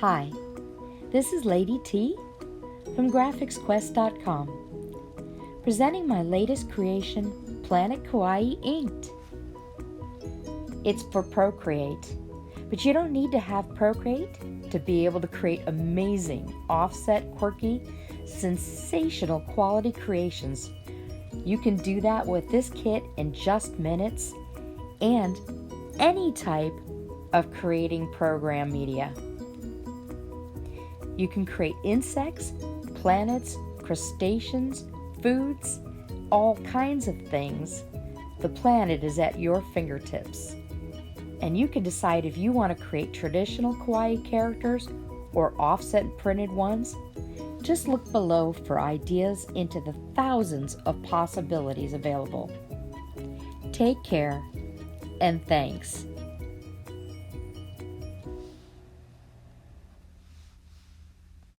Hi, this is Lady T from Grafxquest.com, presenting my latest creation, Planet Kawaii Inked. It's for Procreate, but you don't need to have Procreate to be able to create amazing, offset, quirky, sensational quality creations. You can do that with this kit in just minutes and any type of creating program media. You can create insects, planets, crustaceans, foods, all kinds of things. The planet is at your fingertips. And you can decide if you want to create traditional kawaii characters or offset printed ones. Just look below for ideas into the thousands of possibilities available. Take care, and thanks.